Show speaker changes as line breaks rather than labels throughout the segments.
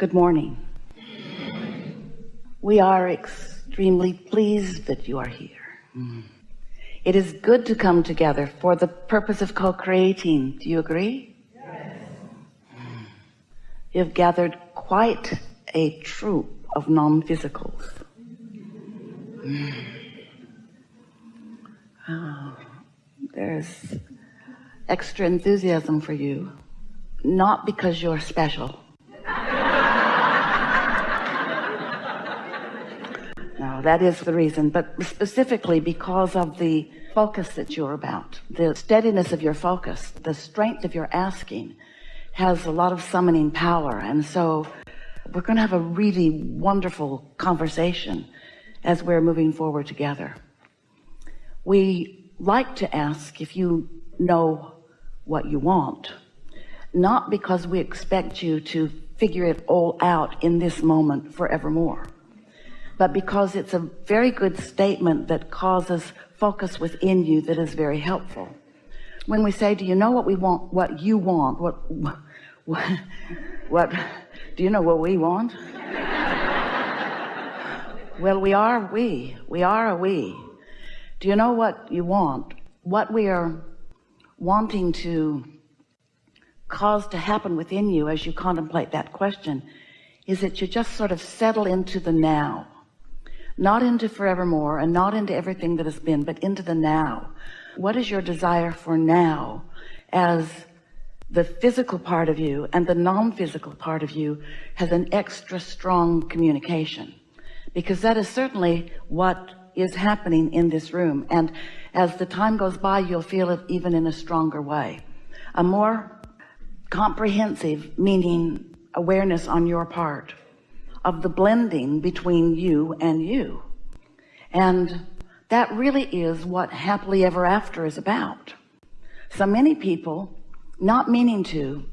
Good morning. We are extremely pleased that you are here. It is good to come together for the purpose of co-creating. Do you agree?
Yes.
You've gathered quite a troop of non-physicals. Oh, there's extra enthusiasm for you, not because you're special. No, that is the reason, but specifically because of the focus that you're about. The steadiness of your focus, the strength of your asking has a lot of summoning power. And so we're going to have a really wonderful conversation as we're moving forward together. We like to ask if you know what you want, not because we expect you to figure it all out in this moment forevermore, but because it's a very good statement that causes focus within you that is very helpful. When we say, do you know what we want, what you want, what do you know what we want? Well, we are a we. Do you know what you want? What we are wanting to cause to happen within you as you contemplate that question is that you just sort of settle into the now. Not into forevermore and not into everything that has been, but into the now. What is your desire for now as the physical part of you and the non-physical part of you has an extra strong communication? Because that is certainly what is happening in this room. And as the time goes by, you'll feel it even in a stronger way. A more comprehensive, meaning awareness on your part of the blending between you and you. And that really is what happily ever after is about. So many people, not meaning to,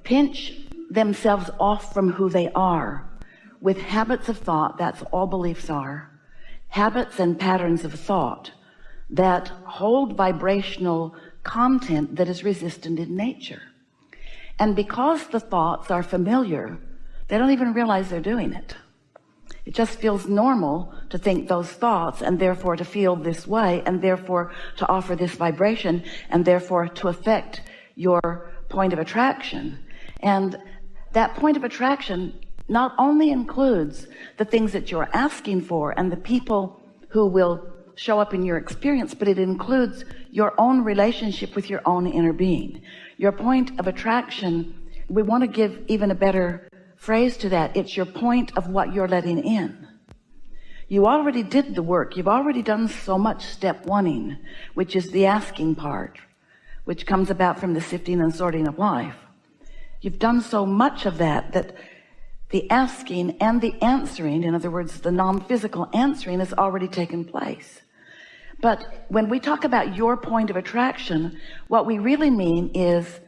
pinch themselves off from who they are with habits of thought. That's all beliefs are. Habits and patterns of thought that hold vibrational content that is resistant in nature. And because the thoughts are familiar, they don't even realize they're doing it. It just feels normal to think those thoughts and therefore to feel this way and therefore to offer this vibration and therefore to affect your point of attraction. And that point of attraction not only includes the things that you're asking for and the people who will show up in your experience, but it includes your own relationship with your own inner being. Your point of attraction, we want to give even a better phrase to that. It's your point of what you're letting in. You already did the work. You've already done so much step one-ing, which is the asking part, which comes about from the sifting and sorting of life. You've done so much of that, that the asking and the answering, in other words, the non-physical answering, has already taken place. But when we talk about your point of attraction, what we really mean is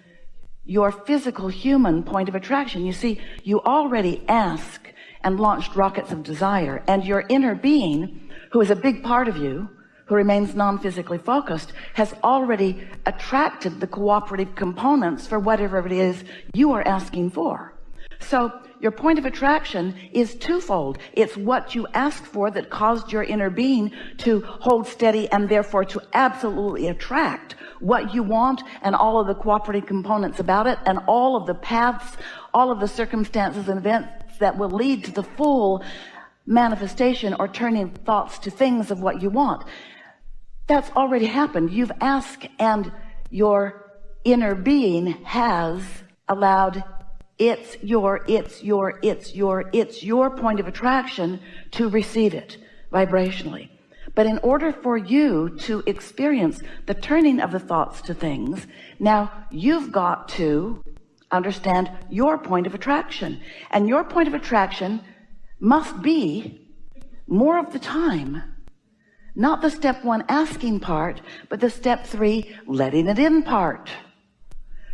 your physical human point of attraction. You see, you already ask and launched rockets of desire, and your inner being, who is a big part of you, who remains non-physically focused, has already attracted the cooperative components for whatever it is you are asking for. So your point of attraction is twofold. It's what you asked for that caused your inner being to hold steady and therefore to absolutely attract what you want and all of the cooperative components about it and all of the paths, all of the circumstances and events that will lead to the full manifestation or turning thoughts to things of what you want. That's already happened. You've asked and your inner being has allowed it's your point of attraction to receive it vibrationally. But in order for you to experience the turning of the thoughts to things, now you've got to understand your point of attraction. And your point of attraction must be, more of the time, not the step one asking part, but the step three letting it in part.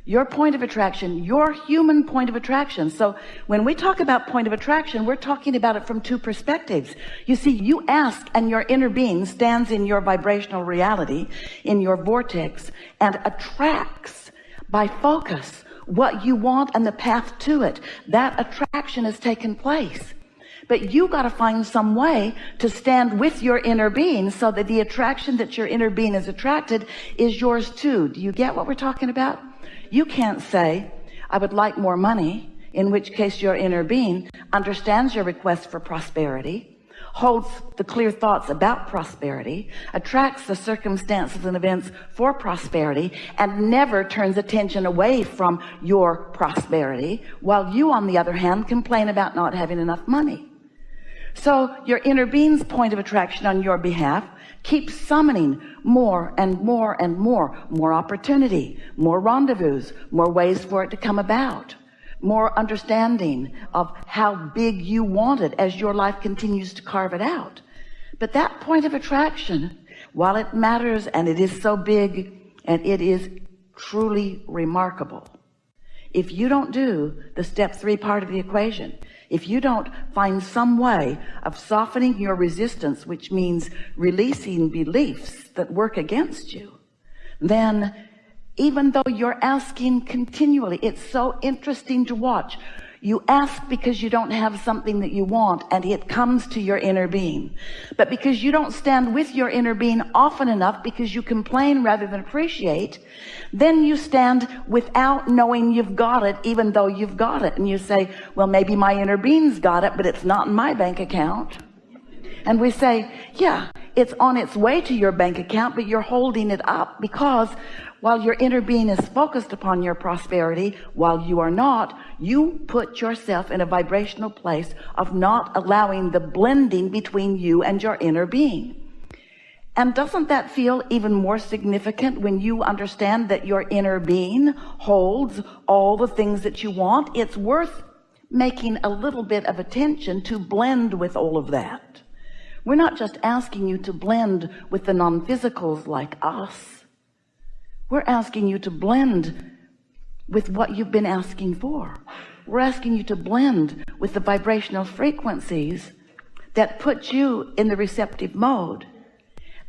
Your point of attraction, your human point of attraction. So when we talk about point of attraction, we're talking about it from two perspectives. You see, you ask and your inner being stands in your vibrational reality, in your vortex, and attracts by focus what you want and the path to it. That attraction has taken place. But you got to find some way to stand with your inner being so that the attraction that your inner being is attracted is yours too. Do you get what we're talking about? You can't say, I would like more money, in which case your inner being understands your request for prosperity, holds the clear thoughts about prosperity, attracts the circumstances and events for prosperity, and never turns attention away from your prosperity, while you, on the other hand, complain about not having enough money. So your inner being's point of attraction on your behalf keeps summoning more and more and more opportunity, more rendezvous, more ways for it to come about, more understanding of how big you want it as your life continues to carve it out. But that point of attraction, while it matters and it is so big and it is truly remarkable, if you don't do the step 3 part of the equation, if you don't find some way of softening your resistance, which means releasing beliefs that work against you, then even though you're asking continually, it's so interesting to watch. You ask because you don't have something that you want, and it comes to your inner being. But because you don't stand with your inner being often enough, because you complain rather than appreciate, then you stand without knowing you've got it, even though you've got it. And you say, well, maybe my inner being's got it, but it's not in my bank account. And we say, yeah, it's on its way to your bank account, but you're holding it up because while your inner being is focused upon your prosperity, while you are not, you put yourself in a vibrational place of not allowing the blending between you and your inner being. And doesn't that feel even more significant when you understand that your inner being holds all the things that you want? It's worth making a little bit of attention to blend with all of that. We're not just asking you to blend with the non-physicals like us. We're asking you to blend with what you've been asking for. We're asking you to blend with the vibrational frequencies that put you in the receptive mode,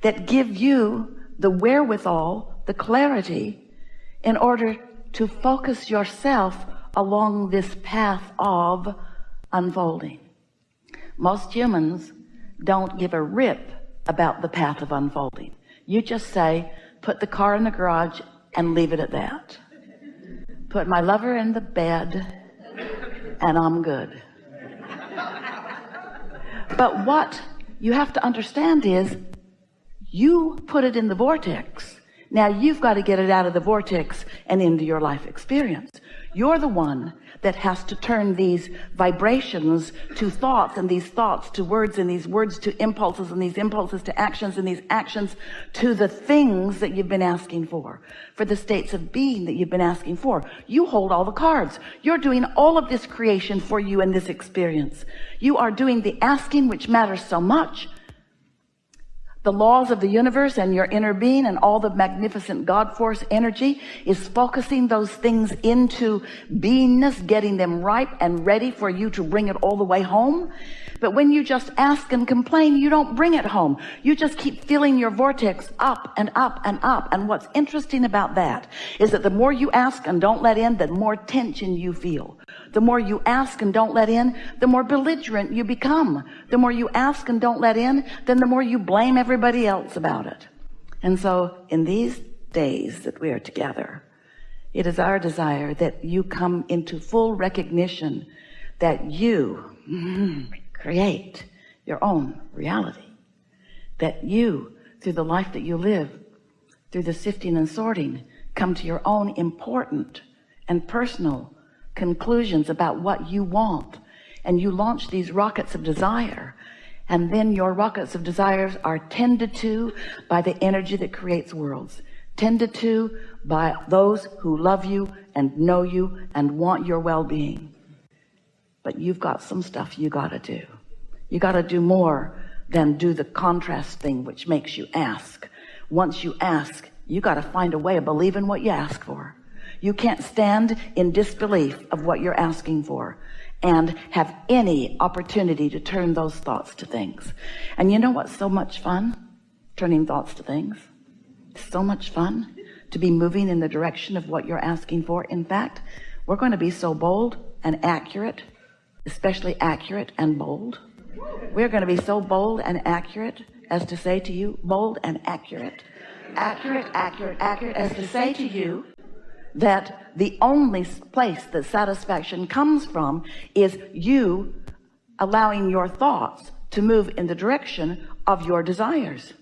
that give you the wherewithal, the clarity, in order to focus yourself along this path of unfolding. Most humans don't give a rip about the path of unfolding. You just say, put the car in the garage and leave it at that. Put my lover in the bed and I'm good. But what you have to understand is you put it in the vortex. Now you've got to get it out of the vortex and into your life experience. You're the one that has to turn these vibrations to thoughts, and these thoughts to words, and these words to impulses, and these impulses to actions, and these actions to the things that you've been asking for the states of being that you've been asking for. You hold all the cards. You're doing all of this creation for you in this experience. You are doing the asking, which matters so much. The laws of the universe and your inner being and all the magnificent God force energy is focusing those things into beingness, getting them ripe and ready for you to bring it all the way home. But when you just ask and complain, you don't bring it home. You just keep filling your vortex up and up and up. And what's interesting about that is that the more you ask and don't let in, the more tension you feel. The more you ask and don't let in, the more belligerent you become. The more you ask and don't let in, then the more you blame everybody else about it. And so in these days that we are together, it is our desire that you come into full recognition that you create your own reality. That you, through the life that you live, through the sifting and sorting, come to your own important and personal conclusions about what you want, and you launch these rockets of desire, and then your rockets of desires are tended to by the energy that creates worlds, tended to by those who love you and know you and want your well-being. But you've got some stuff you got to do. You got to do more than do the contrast thing, which makes you ask. Once you ask, you got to find a way of believing what you ask for. You can't stand in disbelief of what you're asking for and have any opportunity to turn those thoughts to things. And you know what's so much fun? Turning thoughts to things. It's so much fun to be moving in the direction of what you're asking for. In fact, we're going to be so bold and accurate, especially accurate and bold. We're going to be so bold and accurate as to say to you, bold and accurate, as to say to you that the only place that satisfaction comes from is you allowing your thoughts to move in the direction of your desires.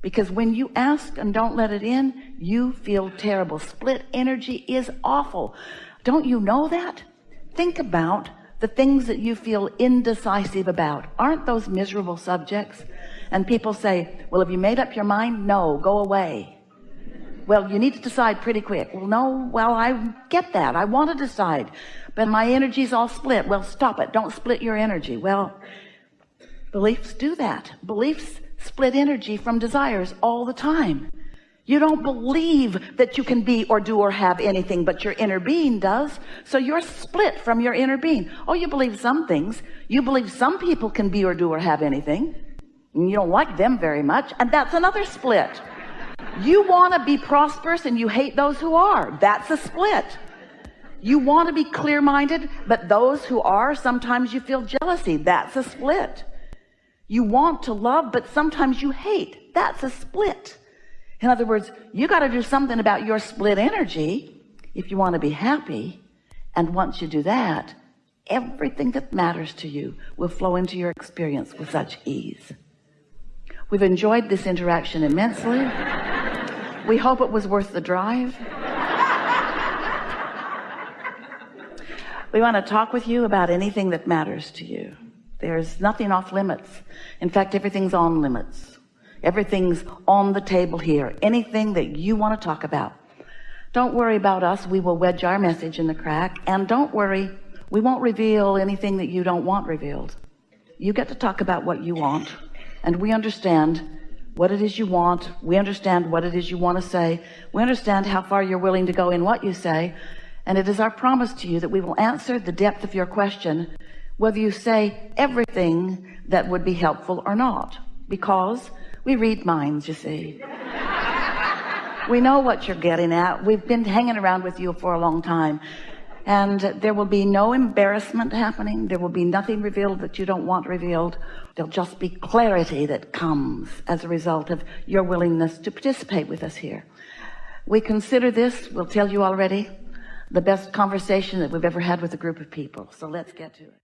Because when you ask and don't let it in, you feel terrible. Split energy is awful. Don't you know that? Think about the things that you feel indecisive about. Aren't those miserable subjects? And people say, well, have you made up your mind? No, go away. Well, you need to decide pretty quick. Well, no, well, I get that. I want to decide, but my energy's all split. Well, stop it. Don't split your energy. Well, beliefs do that. Beliefs split energy from desires all the time. You don't believe that you can be or do or have anything, but your inner being does. So you're split from your inner being. Oh, you believe some things. You believe some people can be or do or have anything, and you don't like them very much, and that's another split. You want to be prosperous and you hate those who are. That's a split. You want to be clear-minded, but those who are, sometimes you feel jealousy. That's a split. You want to love, but sometimes you hate. That's a split. In other words, you got to do something about your split energy if you want to be happy. And once you do that, everything that matters to you will flow into your experience with such ease. We've enjoyed this interaction immensely. We hope it was worth the drive. We want to talk with you about anything that matters to you. There's nothing off limits. In fact, everything's on limits. Everything's on the table here. Anything that you want to talk about. Don't worry about us. We will wedge our message in the crack. And don't worry, we won't reveal anything that you don't want revealed. You get to talk about what you want. And we understand what it is you want. We understand what it is you want to say. We understand how far you're willing to go in what you say. And it is our promise to you that we will answer the depth of your question, whether you say everything that would be helpful or not. Because we read minds, you see. We know what you're getting at. We've been hanging around with you for a long time. And there will be no embarrassment happening. There will be nothing revealed that you don't want revealed. There'll just be clarity that comes as a result of your willingness to participate with us here. We consider this, we'll tell you already, the best conversation that we've ever had with a group of people. So let's get to it.